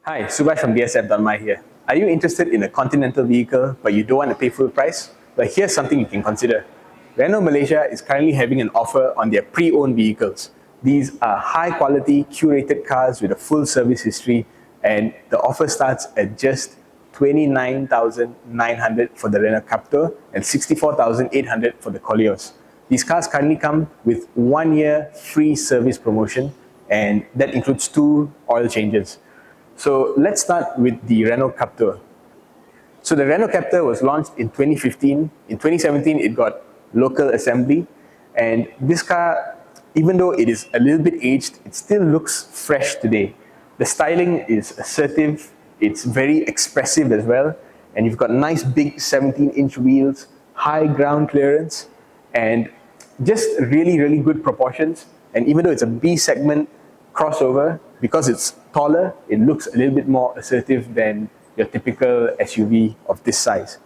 Hi, Subhash from dsf.my here. Are you interested in a continental vehicle but you don't want to pay full price? Well, here's something you can consider. Renault Malaysia is currently having an offer on their pre-owned vehicles. These are high-quality, curated cars with a full service history, and the offer starts at just 29,900 for the Renault Captur and 64,800 for the Koleos. These cars currently come with 1 year free service promotion, and that includes 2 oil changes. So let's start with the Renault Captur. So the Renault Captur was launched in 2015. In 2017, it got local assembly. And this car, even though it is a little bit aged, it still looks fresh today. The styling is assertive, it's very expressive as well. And you've got nice big 17-inch wheels, high ground clearance, and just really good proportions. And even though it's a B segment crossover, because it's taller, it looks a little bit more assertive than your typical SUV of this size.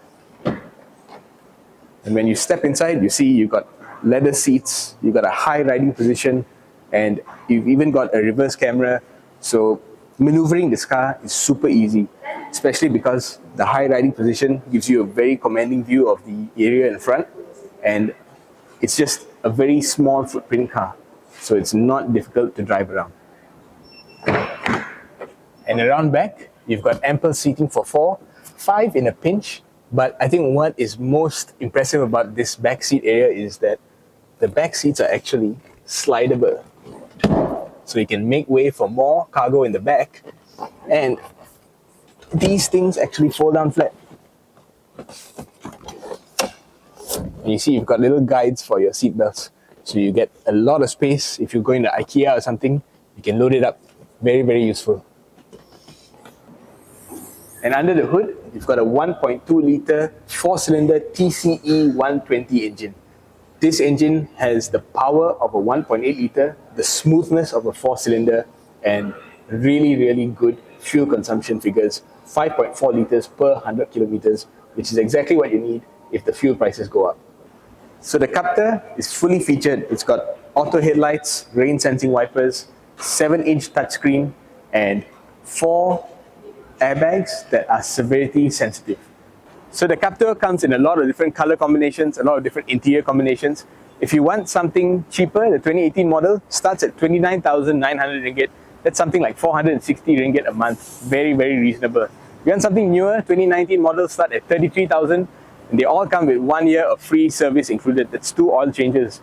And when you step inside, you see you've got leather seats, you've got a high riding position, and you've even got a reverse camera. So maneuvering this car is super easy, especially because the high riding position gives you a very commanding view of the area in front, and it's just a very small footprint car, so it's not difficult to drive around. And around back, you've got ample seating for 4, 5 in a pinch. But I think what is most impressive about this back seat area is that the back seats are actually slidable. So you can make way for more cargo in the back. And these things actually fold down flat. And you see you've got little guides for your seat belts. So you get a lot of space. If you're going to IKEA or something, you can load it up. Very useful. And under the hood, you've got a 1.2-litre 4-cylinder TCE 120 engine. This engine has the power of a 1.8-litre, the smoothness of a 4-cylinder, and really good fuel consumption figures, 5.4 litres per 100 kilometers, which is exactly what you need if the fuel prices go up. So the Captur is fully featured. It's got auto headlights, rain-sensing wipers, 7-inch touchscreen, and 4 airbags that are severity sensitive. So the Captur comes in a lot of different color combinations, a lot of different interior combinations. If you want something cheaper, the 2018 model starts at 29,900 ringgit. That's something like 460 ringgit a month. Very reasonable. If you want something newer, 2019 models start at 33,000, and they all come with 1 year of free service included. That's 2 oil changes.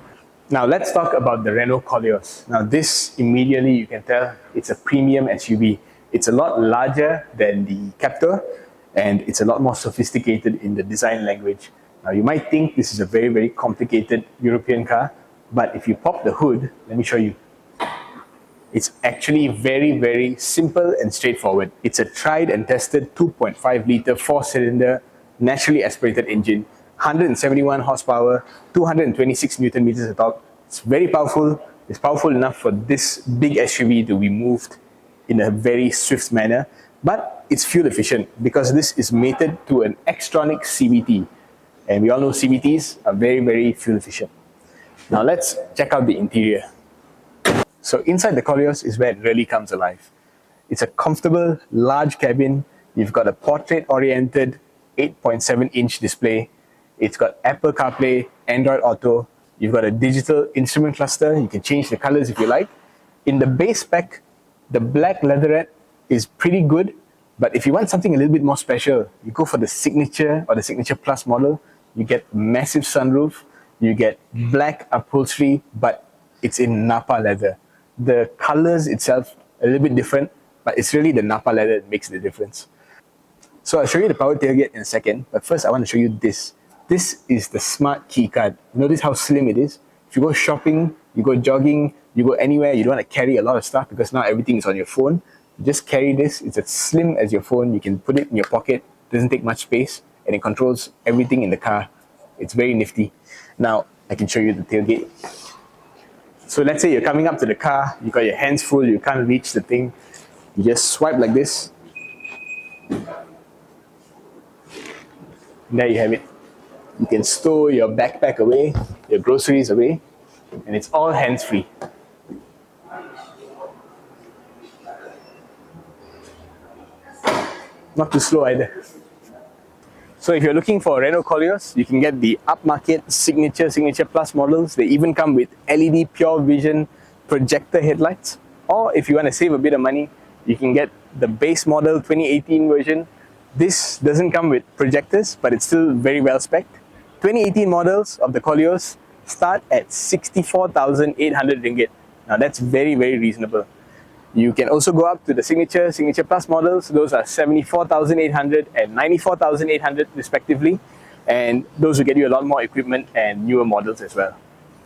Now let's talk about the Renault Koleos. Now this, immediately you can tell, it's a premium SUV. It's a lot larger than the Captur, and it's a lot more sophisticated in the design language. Now you might think this is a very complicated European car, but if you pop the hood, let me show you. It's actually very simple and straightforward. It's a tried and tested 2.5-litre 4-cylinder naturally aspirated engine, 171 horsepower, 226 Newton meters of torque. It's very powerful. It's powerful enough for this big SUV to be moved in a very swift manner, but it's fuel efficient because this is mated to an Xtronic CVT, and we all know CVTs are very fuel efficient. Now let's check out the interior. So inside the Koleos is where it really comes alive. It's a comfortable, large cabin. You've got a portrait-oriented 8.7-inch display. It's got Apple CarPlay, Android Auto. You've got a digital instrument cluster. You can change the colors if you like. In the base spec, the black leatherette is pretty good, but if you want something a little bit more special, you go for the Signature or the Signature Plus model. You get massive sunroof, you get black upholstery, but it's in Napa leather. The colors itself a little bit different, but it's really the Napa leather that makes the difference. So I'll show you the power tailgate in a second, but first I want to show you this. This is the smart key card. Notice how slim it is. If you go shopping, you go jogging, you go anywhere, you don't want to carry a lot of stuff because now everything is on your phone. You just carry this. It's as slim as your phone. You can put it in your pocket. It doesn't take much space, and it controls everything in the car. It's very nifty. Now I can show you the tailgate. So let's say you're coming up to the car, you got your hands full, you can't reach the thing. You just swipe like this. There you have it. You can stow your backpack away, your groceries away, and it's all hands-free. Not too slow either. So if you're looking for Renault Koleos, you can get the upmarket Signature Plus models. They even come with LED Pure Vision projector headlights. Or if you want to save a bit of money, you can get the base model 2018 version. This doesn't come with projectors, but it's still very well spec'd. 2018 models of the Koleos start at 64,800 ringgit. Now that's very, very reasonable. You can also go up to the Signature Plus models. Those are 74,800 and 94,800 respectively. And those will get you a lot more equipment and newer models as well.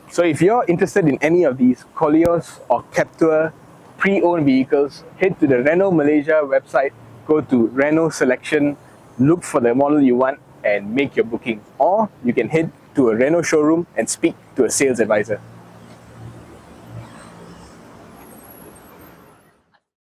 So if you're interested in any of these Koleos or Captur pre-owned vehicles, head to the Renault Malaysia website, go to Renault Selection, look for the model you want and make your booking. Or you can head to a Renault showroom and speak to a sales advisor.